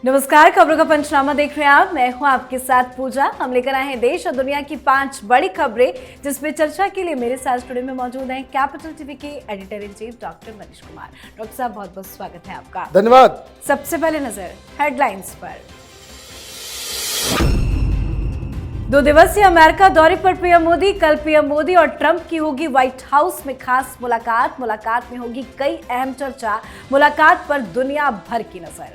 नमस्कार, खबरों का पंचनामा देख रहे हैं आप। मैं हूं आपके साथ पूजा। हम लेकर आए हैं देश और दुनिया की 5 बड़ी खबरें, जिसमें चर्चा के लिए मेरे साथ स्टूडियो में मौजूद हैं कैपिटल टीवी के editor in chief doctor Manish Kumar. Doctor साहब, बहुत बहुत स्वागत है आपका। धन्यवाद। सबसे पहले नजर हेडलाइंस पर। 2 दिवसीय अमेरिका दौरे पर पीएम मोदी। कल पीएम मोदी और ट्रंप की होगी व्हाइट हाउस में खास मुलाकात में होगी कई अहम चर्चा। मुलाकात पर दुनिया भर की नजर।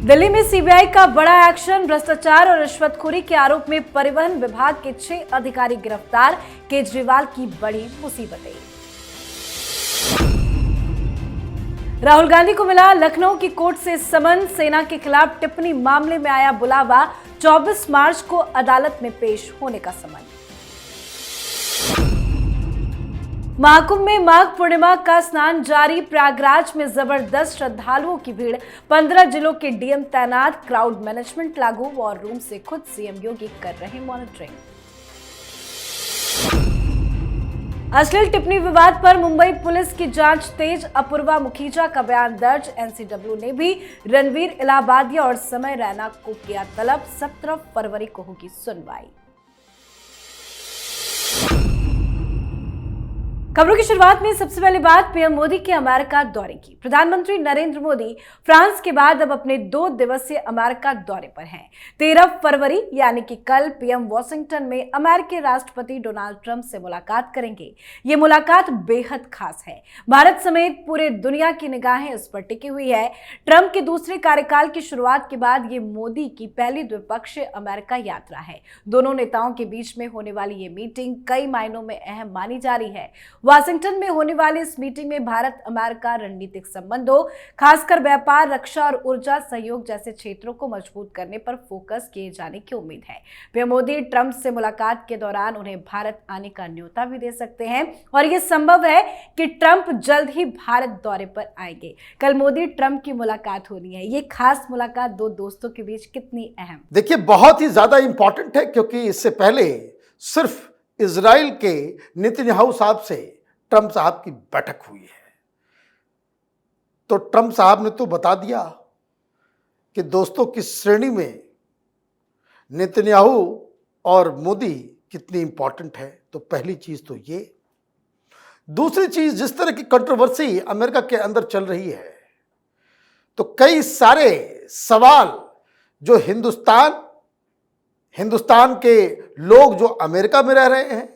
दिल्ली में सीबीआई का बड़ा एक्शन। भ्रष्टाचार और रिश्वतखोरी के आरोप में परिवहन विभाग के 6 अधिकारी गिरफ्तार। केजरीवाल की बड़ी मुसीबतें। राहुल गांधी को मिला लखनऊ की कोर्ट से समन। सेना के खिलाफ टिप्पणी मामले में आया बुलावा। 24 मार्च को अदालत में पेश होने का समन। महाकुंभ में माघ पूर्णिमा का स्नान जारी। प्रयागराज में जबरदस्त श्रद्धालुओं की भीड़। 15 जिलों के डीएम तैनात। क्राउड मैनेजमेंट लागू। वॉर रूम से खुद सीएम योगी कर रहे मॉनिटरिंग। अश्लील टिप्पणी विवाद पर मुंबई पुलिस की जांच तेज। अपूर्वा मुखीजा का बयान दर्ज। एनसीडब्ल्यू ने भी रणवीर इलाहाबादिया और समय रैना को किया तलब। 17 फरवरी को होगी सुनवाई। खबरों की शुरुआत में सबसे पहले बात पीएम मोदी के अमेरिका दौरे की। प्रधानमंत्री नरेंद्र मोदी फ्रांस के बाद अब अपने 2 दिवसीय अमेरिका दौरे पर हैं। 13 फरवरी यानी कि कल पीएम वॉशिंगटन में अमेरिकी राष्ट्रपति डोनाल्ड ट्रंप से मुलाकात करेंगे। ये मुलाकात बेहद खास है। भारत समेत पूरे दुनिया की निगाहें इस पर टिकी हुई है। ट्रंप के दूसरे कार्यकाल की शुरुआत के बाद ये मोदी की पहली द्विपक्षीय अमेरिका यात्रा है। दोनों नेताओं के बीच में होने वाली ये मीटिंग कई मायनों में अहम मानी जा रही है। वाशिंगटन में होने वाली इस मीटिंग में भारत अमेरिका रणनीतिक संबंधों, खासकर व्यापार, रक्षा और ऊर्जा सहयोग जैसे क्षेत्रों को मजबूत करने पर फोकस किए जाने की उम्मीद है। पीएम मोदी ट्रंप से मुलाकात के दौरान उन्हें भारत आने का न्योता भी दे सकते हैं और यह संभव है कि ट्रंप जल्द ही भारत दौरे पर आएंगे। कल मोदी ट्रंप की मुलाकात होनी है। ये खास मुलाकात 2 दोस्तों के बीच कितनी अहम? देखिए, बहुत ही ज्यादा इंपॉर्टेंट है, क्योंकि इससे पहले सिर्फ इजराइल के नेतन्याहू साहब से ट्रंप साहब की बैठक हुई है। तो ट्रंप साहब ने तो बता दिया कि दोस्तों की श्रेणी में नेतन्याहू और मोदी कितनी इंपॉर्टेंट है। तो पहली चीज तो ये। दूसरी चीज, जिस तरह की कंट्रोवर्सी अमेरिका के अंदर चल रही है, तो कई सारे सवाल जो हिंदुस्तान के लोग जो अमेरिका में रह रहे हैं,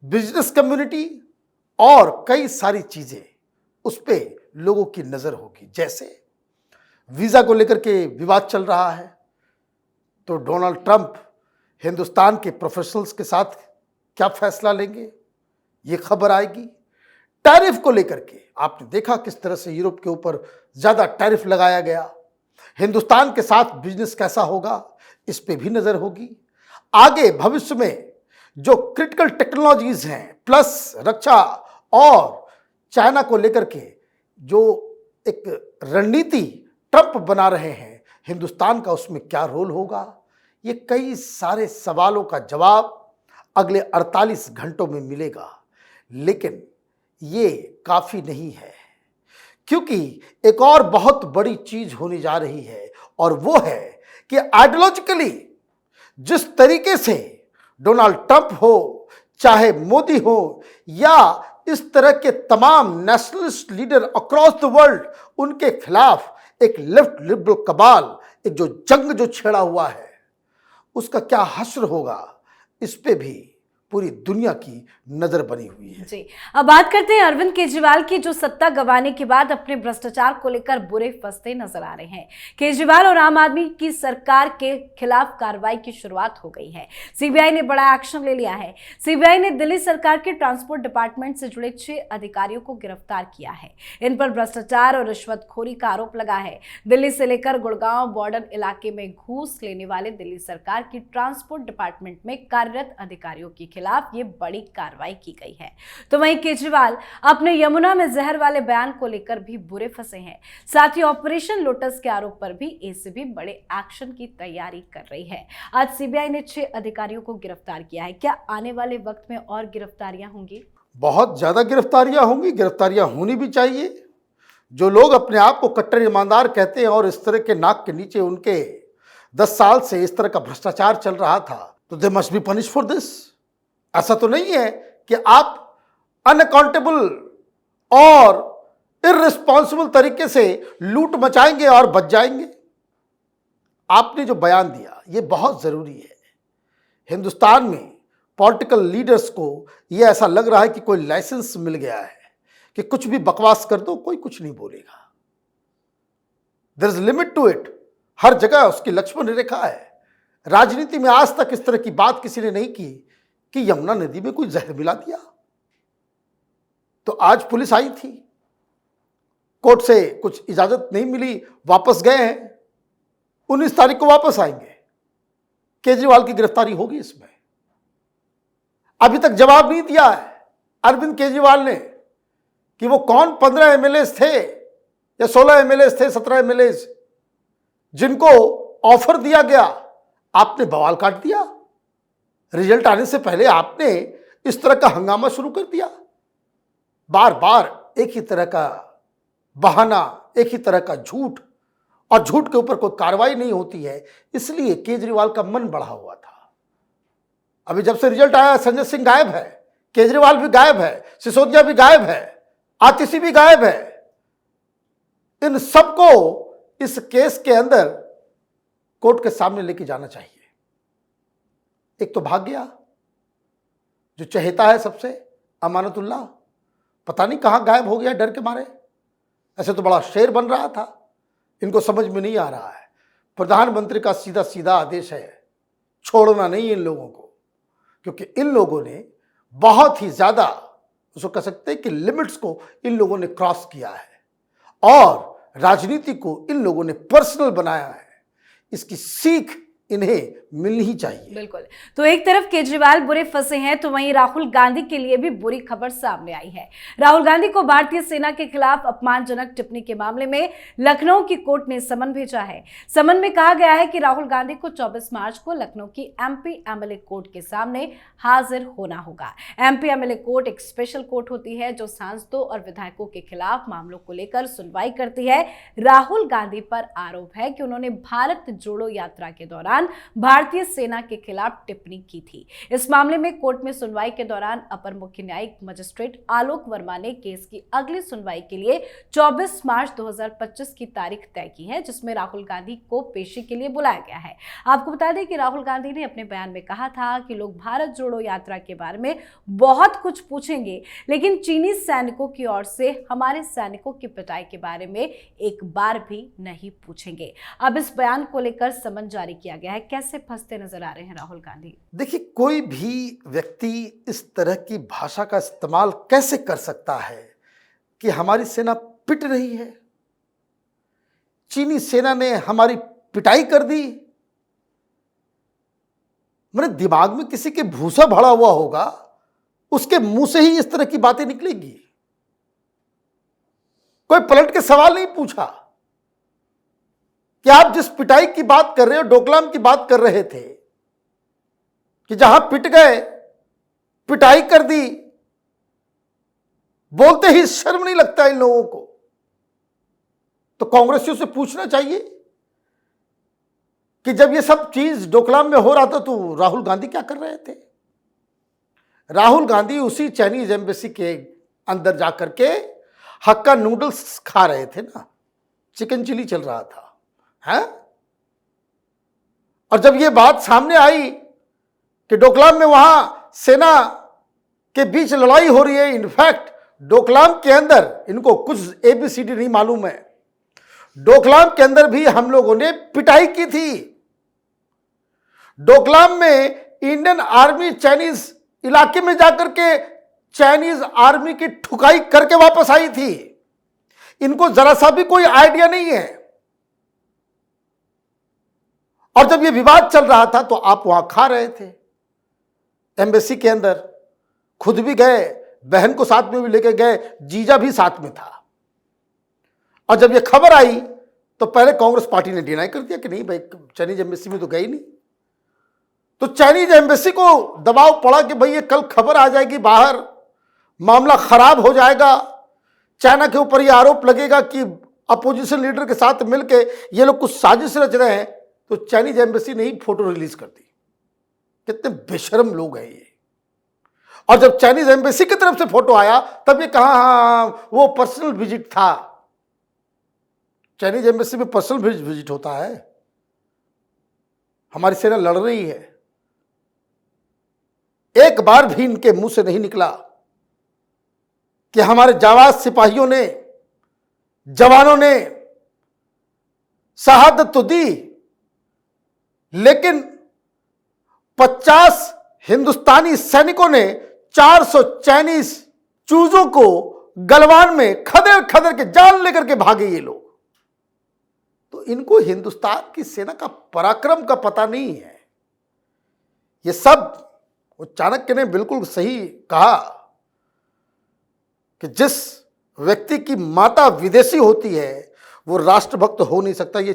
बिजनेस कम्युनिटी और कई सारी चीजें, उस पे लोगों की नजर होगी। जैसे वीजा को लेकर के विवाद चल रहा है, तो डोनाल्ड ट्रंप हिंदुस्तान के प्रोफेशनल्स के साथ क्या फैसला लेंगे, ये खबर आएगी। टैरिफ को लेकर के आपने देखा किस तरह से यूरोप के ऊपर ज्यादा टैरिफ लगाया गया। हिंदुस्तान के साथ बिजनेस कैसा होगा, इस पे भी नजर होगी। आगे भविष्य में जो क्रिटिकल टेक्नोलॉजीज हैं, प्लस रक्षा और चाइना को लेकर के जो एक रणनीति ट्रंप बना रहे हैं हिंदुस्तान का, उसमें क्या रोल होगा। ये कई सारे सवालों का जवाब अगले 48 घंटों में मिलेगा। लेकिन ये काफी नहीं है, क्योंकि एक और बहुत बड़ी चीज होने जा रही है, और वो है कि आइडियोलॉजिकली जिस तरीके से डोनाल्ड ट्रंप हो, चाहे मोदी हो, या इस तरह के तमाम nationalist leader across the world, उनके खिलाफ एक लेफ्ट लिबरल कबाल, एक जो जंग जो छेड़ा हुआ है, उसका क्या हश्र होगा, इस पे भी पूरी दुनिया की नजर बनी हुई है। जी, अब बात करते हैं अरविंद केजरीवाल की, जो सत्ता गंवाने के बाद अपने भ्रष्टाचार को लेकर बुरे फंसते नजर आ रहे हैं। केजरीवाल और आम आदमी की सरकार के खिलाफ कार्रवाई की शुरुआत हो गई है। सीबीआई ने बड़ा एक्शन ले लिया है। सीबीआई ने दिल्ली सरकार के ट्रांसपोर्ट डिपार्टमेंट से जुड़े 6 अधिकारियों को गिरफ्तार किया है। इन पर भ्रष्टाचार और रिश्वतखोरी का आरोप लगा है। दिल्ली से लेकर गुड़गांव बॉर्डर इलाके में घूस लेने वाले दिल्ली सरकार की ट्रांसपोर्ट डिपार्टमेंट में कार्यरत अधिकारियों की खिलाफ ये बड़ी कार्रवाई की गई है। तो वहीं केजरीवाल अपने यमुना में जहर वाले बयान को लेकर भी बुरे फंसे हैं। साथ ही ऑपरेशन लोटस के आरोप पर भी एसीबी बड़े एक्शन की तैयारी कर रही है। आज सीबीआई ने 6 अधिकारियों को गिरफ्तार किया है। क्या आने वाले वक्त में और गिरफ्तारियां होंगी? बहुत ज्यादा गिरफ्तारियां होंगी, गिरफ्तारियां होनी भी चाहिए। जो लोग अपने आप को कट्टर ईमानदार कहते हैं और इस तरह के नाक के नीचे उनके 10 साल से इस तरह का भ्रष्टाचार चल रहा था, तो they must be punish for this. ऐसा तो नहीं है कि आप अनअकाउंटेबल और इररिस्पॉन्सिबल तरीके से लूट मचाएंगे और बच जाएंगे। आपने जो बयान दिया ये बहुत जरूरी है। हिंदुस्तान में पॉलिटिकल लीडर्स को ये ऐसा लग रहा है कि कोई लाइसेंस मिल गया है कि कुछ भी बकवास कर दो, कोई कुछ नहीं बोलेगा। There is limit to it. हर जगह उसकी लक्ष्मण रेखा है। राजनीति में आज तक इस तरह की बात किसी ने नहीं की कि यमुना नदी में कोई जहर मिला दिया। तो आज पुलिस आई थी, कोर्ट से कुछ इजाजत नहीं मिली, वापस गए हैं। 19 तारीख को वापस आएंगे, केजरीवाल की गिरफ्तारी होगी इसमें। अभी तक जवाब नहीं दिया है अरविंद केजरीवाल ने कि वो कौन 15 एमएलए थे या 16 एमएलए थे, 17 एमएलए जिनको ऑफर दिया गया। आपने बवाल काट दिया। रिजल्ट आने से पहले आपने इस तरह का हंगामा शुरू कर दिया। बार बार एक ही तरह का बहाना, एक ही तरह का झूठ, और झूठ के ऊपर कोई कार्रवाई नहीं होती है। इसलिए केजरीवाल का मन बढ़ा हुआ था। अभी जब से रिजल्ट आया, संजय सिंह गायब है, केजरीवाल भी गायब है, सिसोदिया भी गायब है, आतिशी भी गायब है। इन सबको इस केस के अंदर कोर्ट के सामने लेके जाना चाहिए। एक तो भाग गया जो चहेता है सबसे, अमानतुल्लाह, पता नहीं कहां गायब हो गया डर के मारे। ऐसे तो बड़ा शेर बन रहा था। इनको समझ में नहीं आ रहा है प्रधानमंत्री का सीधा सीधा आदेश है छोड़ना नहीं इन लोगों को, क्योंकि इन लोगों ने बहुत ही ज्यादा, उसको कह सकते हैं कि लिमिट्स को इन लोगों ने क्रॉस किया है और राजनीति को इन लोगों ने पर्सनल बनाया है। इसकी सीख इन्हें मिलनी ही चाहिए। बिल्कुल। तो एक तरफ केजरीवाल बुरे फंसे हैं, तो वहीं राहुल गांधी के लिए भी बुरी खबर सामने आई है। राहुल गांधी को भारतीय सेना के खिलाफ अपमानजनक टिप्पणी के मामले में लखनऊ की कोर्ट ने समन भेजा है। समन में कहा गया है कि राहुल गांधी को 24 मार्च को लखनऊ की एमपी एमएलए कोर्ट के सामने हाजिर होना होगा। एमपी एमएलए कोर्ट एक स्पेशल कोर्ट होती है जो सांसदों और विधायकों के खिलाफ मामलों को लेकर सुनवाई करती है। राहुल गांधी पर आरोप है कि उन्होंने भारत जोड़ो यात्रा के दौरान भारतीय सेना के खिलाफ टिप्पणी की थी। इस मामले में कोर्ट में सुनवाई के दौरान अपर मुख्य न्यायिक मजिस्ट्रेट आलोक वर्मा ने केस की अगली सुनवाई के लिए 24 मार्च 2025 की तारीख तय की है, जिसमें राहुल गांधी को पेशी के लिए बुलाया गया है। आपको बता दें कि राहुल गांधी ने अपने बयान में कहा था कि लोग भारत जोड़ो यात्रा के बारे में बहुत कुछ पूछेंगे, लेकिन चीनी सैनिकों की ओर से हमारे सैनिकों की पिटाई के बारे में एक बार भी नहीं पूछेंगे। अब इस बयान को लेकर समन जारी किया गया है। कैसे फंसते नजर आ रहे हैं राहुल गांधी? देखिए, कोई भी व्यक्ति इस तरह की भाषा का इस्तेमाल कैसे कर सकता है कि हमारी सेना पिट रही है, चीनी सेना ने हमारी पिटाई कर दी। मेरे दिमाग में किसी के भूसा भरा हुआ होगा, उसके मुंह से ही इस तरह की बातें निकलेगी। कोई पलट के सवाल नहीं पूछा कि आप जिस पिटाई की बात कर रहे हो, डोकलाम की बात कर रहे थे कि जहां पिट गए, पिटाई कर दी, बोलते ही शर्म नहीं लगता इन लोगों को। तो कांग्रेसियों से पूछना चाहिए कि जब ये सब चीज डोकलाम में हो रहा था तो राहुल गांधी क्या कर रहे थे। राहुल गांधी उसी चाइनीज एम्बेसी के अंदर जाकर के हक्का नूडल्स खा रहे थे ना, चिकन चिली चल रहा था है। और जब ये बात सामने आई कि डोकलाम में वहां सेना के बीच लड़ाई हो रही है, इनफैक्ट डोकलाम के अंदर इनको कुछ एबीसीडी नहीं मालूम है, डोकलाम के अंदर भी हम लोगों ने पिटाई की थी। डोकलाम में इंडियन आर्मी चाइनीज इलाके में जाकर के चाइनीज आर्मी की ठुकाई करके वापस आई थी। इनको जरा सा भी कोई आइडिया नहीं है। और जब यह विवाद चल रहा था तो आप वहां खा रहे थे एम्बेसी के अंदर, खुद भी गए, बहन को साथ में भी लेके गए, जीजा भी साथ में था। और जब यह खबर आई तो पहले कांग्रेस पार्टी ने डिनाई कर दिया कि नहीं भाई, चाइनीज एम्बेसी में तो गई नहीं। तो चाइनीज एम्बेसी को दबाव पड़ा कि भाई ये कल खबर आ जाएगी बाहर, मामला खराब हो जाएगा, चाइना के ऊपर ये आरोप लगेगा कि अपोजिशन लीडर के साथ मिलके ये लोग कुछ साजिश रच रहे हैं, तो चाइनीज एम्बेसी ने ही फोटो रिलीज कर दी। कितने बेशर्म लोग हैं ये। और जब चाइनीज एम्बेसी की तरफ से फोटो आया तब ये कहा हाँ वो पर्सनल विजिट था। चाइनीज एम्बेसी में पर्सनल विजिट होता है। हमारी सेना लड़ रही है, एक बार भी इनके मुंह से नहीं निकला कि हमारे जाबाज सिपाहियों ने, जवानों ने शहादत तो दी, लेकिन 50 हिंदुस्तानी सैनिकों ने 400 चाइनीज चूजों को गलवान में खदेड़ खदेड़ के जान लेकर के भागे ये लोग। तो इनको हिंदुस्तान की सेना का पराक्रम का पता नहीं है। ये सब वो चाणक्य ने बिल्कुल सही कहा कि जिस व्यक्ति की माता विदेशी होती है वो राष्ट्रभक्त हो नहीं सकता। ये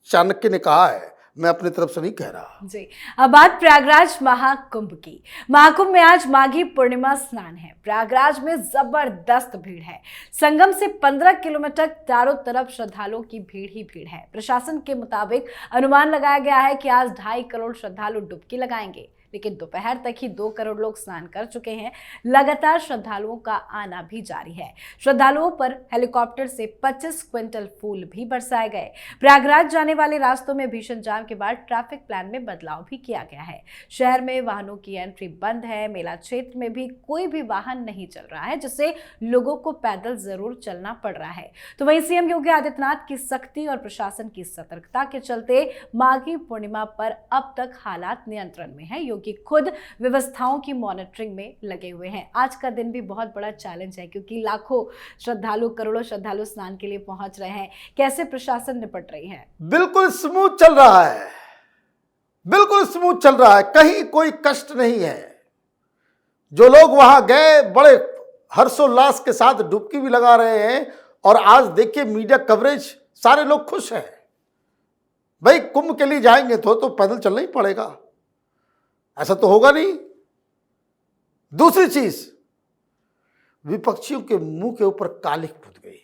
चाणक्य ने कहा है, मैं अपनी तरफ से नहीं कह रहा जी। अब बात प्रयागराज महाकुंभ की। महाकुंभ में आज माघी पूर्णिमा स्नान है। प्रयागराज में जबरदस्त भीड़ है। संगम से 15 किलोमीटर चारों तरफ श्रद्धालुओं की भीड़ ही भीड़ है। प्रशासन के मुताबिक अनुमान लगाया गया है कि आज 2.5 करोड़ श्रद्धालु डुबकी लगाएंगे, लेकिन दोपहर तक ही 2 करोड़ लोग स्नान कर चुके हैं। लगातार श्रद्धालुओं का आना भी जारी है। श्रद्धालुओं पर हेलीकॉप्टर से 25 क्विंटल फूल भी बरसाए गए। प्रयागराज जाने वाले रास्तों में भीषण जाम के बाद ट्रैफिक प्लान में बदलाव भी किया गया है। शहर में वाहनों की एंट्री बंद है। मेला क्षेत्र में भी कोई भी वाहन नहीं चल रहा है, जिससे लोगों को पैदल जरूर चलना पड़ रहा है। तो वहीं सीएम योगी आदित्यनाथ की सख्ती और प्रशासन की सतर्कता के चलते माघी पूर्णिमा पर अब तक हालात नियंत्रण में है। कि खुद व्यवस्थाओं की मॉनिटरिंग में लगे हुए हैं। आज का दिन भी बहुत बड़ा चैलेंज है, क्योंकि लाखों श्रद्धालु, करोड़ों श्रद्धालु स्नान के लिए पहुंच रहे हैं। कैसे प्रशासन निपट रही है? बिल्कुल स्मूथ चल रहा है, बिल्कुल स्मूथ चल रहा है, कहीं कोई कष्ट नहीं है। जो लोग वहां गए बड़े हर्षोल्लास के साथ डुबकी भी लगा रहे हैं। और आज देखिए मीडिया कवरेज, सारे लोग खुश हैं। भाई कुंभ के लिए जाएंगे तो पैदल चलना ही पड़ेगा, ऐसा तो होगा नहीं। दूसरी चीज, विपक्षियों के मुंह के ऊपर कालिख फूट गई।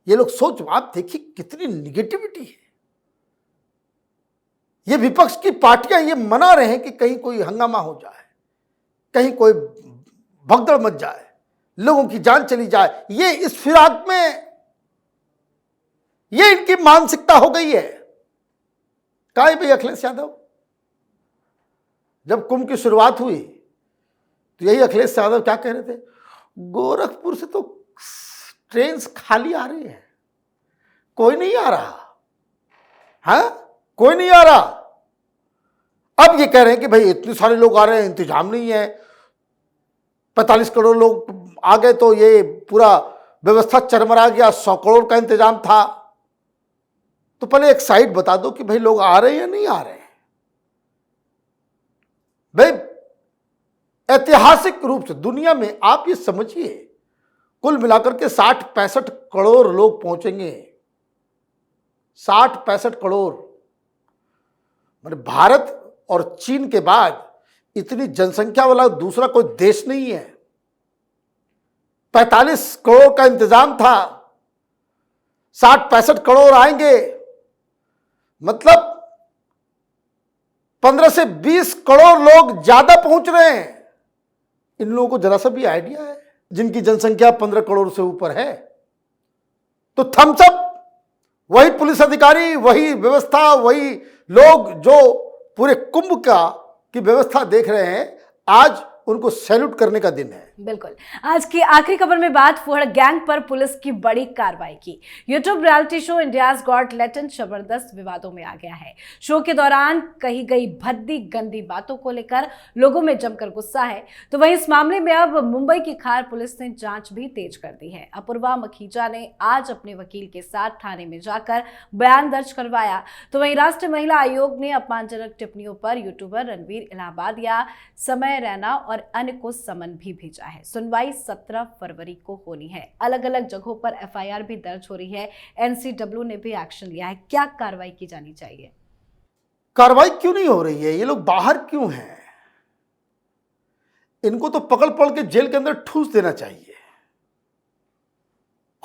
ये लोग आप देखिए कितनी निगेटिविटी है। ये विपक्ष की पार्टियां ये मना रहे हैं कि कहीं कोई हंगामा हो जाए, कहीं कोई भगदड़ मच जाए, लोगों की जान चली जाए। ये इस फिराक में ये इनकी मानसिकता हो गई है। काहे भाई अखिलेश यादव, जब कुंभ की शुरुआत हुई तो यही अखिलेश यादव क्या कह रहे थे, गोरखपुर से तो ट्रेन खाली आ रही है, कोई नहीं आ रहा, हाँ कोई नहीं आ रहा। अब ये कह रहे हैं कि भाई इतने सारे लोग आ रहे हैं, इंतजाम नहीं है, 45 करोड़ लोग आ गए तो ये पूरा व्यवस्था चरमरा गया, 100 करोड़ का इंतजाम था। तो पहले एक साइड बता दो कि भाई लोग आ रहे हैं या नहीं आ रहे हैं। भाई ऐतिहासिक रूप से दुनिया में आप ये समझिए, कुल मिलाकर के 60-65 करोड़ लोग पहुंचेंगे। 60-65 करोड़, मतलब भारत और चीन के बाद इतनी जनसंख्या वाला दूसरा कोई देश नहीं है। 45 करोड़ का इंतजाम था, 60-65 करोड़ आएंगे, मतलब 15 से 20 करोड़ लोग ज्यादा पहुंच रहे हैं। इन लोगों को जरा सा भी आइडिया है, जिनकी जनसंख्या 15 करोड़ से ऊपर है, तो थम्स अप, वही पुलिस अधिकारी, वही व्यवस्था, वही लोग जो पूरे कुंभ की व्यवस्था देख रहे हैं, आज उनको सैल्यूट करने का दिन है। बिल्कुल। आज की आखिरी खबर में बात फुहड़ गैंग पर पुलिस की बड़ी कार्रवाई की। YouTube reality show India's got talent जबरदस्त विवादों में आ गया है। शो के दौरान कही गई भद्दी गंदी बातों को लेकर लोगों में जमकर गुस्सा है। तो वहीं इस मामले में अब मुंबई की खार पुलिस ने जांच भी तेज कर दी है। अपूर्वा मखीजा ने आज अपने वकील के साथ थाने में जाकर बयान दर्ज करवाया। तो वहीं राष्ट्रीय महिला आयोग ने अपमानजनक टिप्पणियों पर यूट्यूबर रणवीर इलाहाबादिया, समय रैना और अन्य को समन भी भेजा है। सुनवाई 17 फरवरी को होनी है। अलग अलग जगहों पर एफआईआर भी दर्ज हो रही है। एनसीडब्ल्यू ने भी एक्शन लिया है। क्या कार्रवाई की जानी चाहिए? कार्रवाई क्यों नहीं हो रही है? ये लोग बाहर क्यों हैं? इनको तो पकड़ पकड़ के जेल के अंदर ठूस देना चाहिए।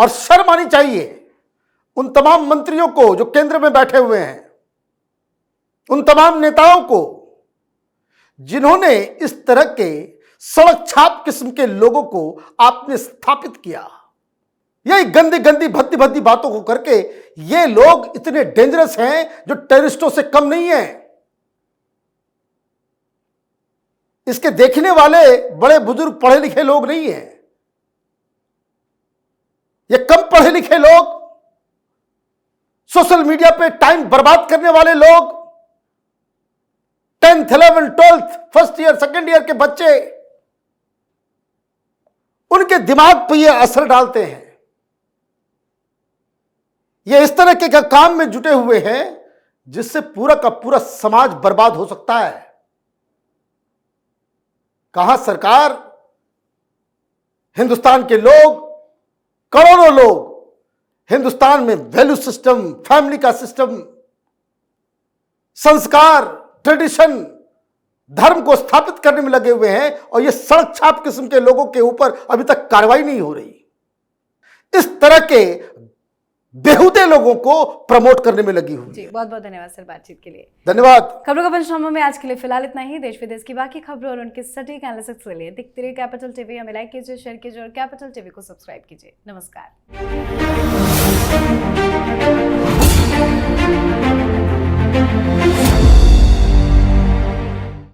और शर्म आनी चाहिए उन तमाम मंत्रियों को जो केंद्र में बैठे हुए हैं, उन तमाम नेताओं को जिन्होंने इस तरह के सड़क छाप किस्म के लोगों को आपने स्थापित किया। यही गंदी गंदी भद्दी भद्दी बातों को करके ये लोग इतने डेंजरस हैं जो टेररिस्टों से कम नहीं है। इसके देखने वाले बड़े बुजुर्ग पढ़े लिखे लोग नहीं हैं, ये कम पढ़े लिखे लोग, सोशल मीडिया पे टाइम बर्बाद करने वाले लोग, 10th 11th 12th first year second year के बच्चे, उनके दिमाग पर ये असर डालते हैं। ये इस तरह के काम में जुटे हुए हैं जिससे पूरा का पूरा समाज बर्बाद हो सकता है। कहां सरकार, हिंदुस्तान के लोग, करोड़ों लोग हिंदुस्तान में वैल्यू सिस्टम, फैमिली का सिस्टम, संस्कार, ट्रेडिशन, धर्म को स्थापित करने में लगे हुए हैं और ये सड़क छाप किस्म के लोगों के ऊपर अभी तक कार्रवाई नहीं हो रही। इस तरह के बेहुदे लोगों को प्रमोट करने में लगी हुई। जी, बहुत बहुत धन्यवाद सर बातचीत के लिए। धन्यवाद। खबरों का पंचनामा में आज के लिए फिलहाल इतना ही। देश विदेश की बाकी खबरों और उनके सटीक एनालिसिस के लिए देखते रहिए कैपिटल टीवी। हमें लाइक कीजिए, शेयर कीजिए और कैपिटल टीवी को सब्सक्राइब कीजिए। नमस्कार।